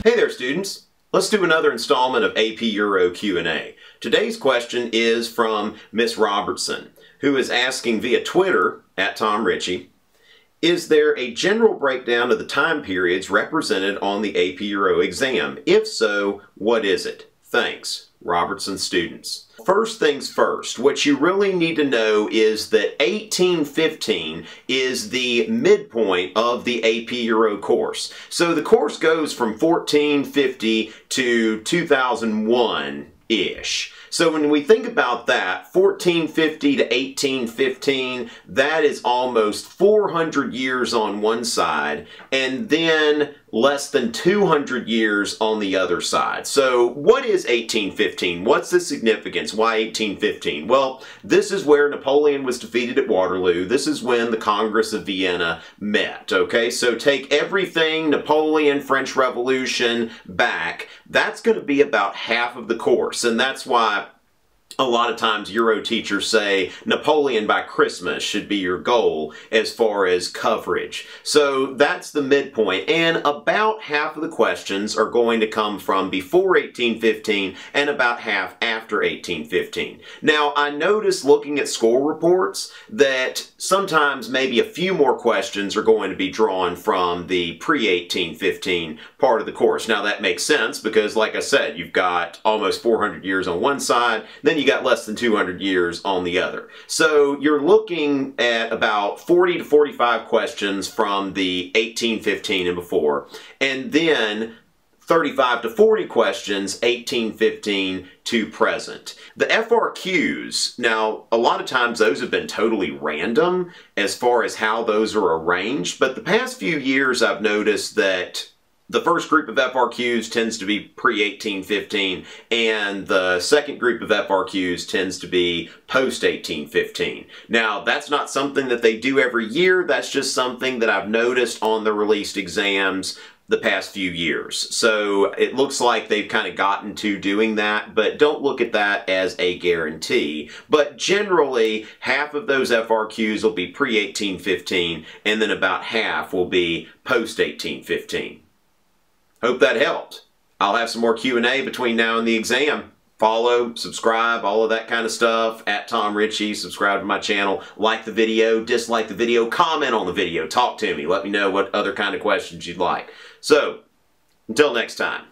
Hey there, students. Let's do another installment of AP Euro Q&A. Today's question is from Miss Robertson, who is asking via Twitter, @TomRichey, is there a general breakdown of the time periods represented on the AP Euro exam? If so, what is it? Thanks, Robertson students. First things first, what you really need to know is that 1815 is the midpoint of the AP Euro course. So the course goes from 1450 to 2001-ish. So when we think about that, 1450 to 1815, that is almost 400 years on one side, and then less than 200 years on the other side. So what is 1815? What's the significance? Why 1815? Well, this is where Napoleon was defeated at Waterloo. This is when the Congress of Vienna met, okay? So take everything Napoleon, French Revolution back. That's going to be about half of the course, and that's why a lot of times Euro teachers say Napoleon by Christmas should be your goal as far as coverage. So that's the midpoint, and about half of the questions are going to come from before 1815 and about half after 1815. Now, I noticed looking at score reports that sometimes maybe a few more questions are going to be drawn from the pre-1815 part of the course. Now that makes sense because, like I said, you've got almost 400 years on one side, then you got less than 200 years on the other. So you're looking at about 40 to 45 questions from the 1815 and before, and then 35 to 40 questions 1815 to present. The FRQs, now a lot of times those have been totally random as far as how those are arranged, but the past few years I've noticed that the first group of FRQs tends to be pre-1815, and the second group of FRQs tends to be post-1815. Now, that's not something that they do every year. That's just something that I've noticed on the released exams the past few years. So it looks like they've kind of gotten to doing that, but don't look at that as a guarantee. But generally, half of those FRQs will be pre-1815, and then about half will be post-1815. Hope that helped. I'll have some more Q&A between now and the exam. Follow, subscribe, all of that kind of stuff. @TomRichey, subscribe to my channel. Like the video, dislike the video, comment on the video. Talk to me. Let me know what other kind of questions you'd like. So, until next time.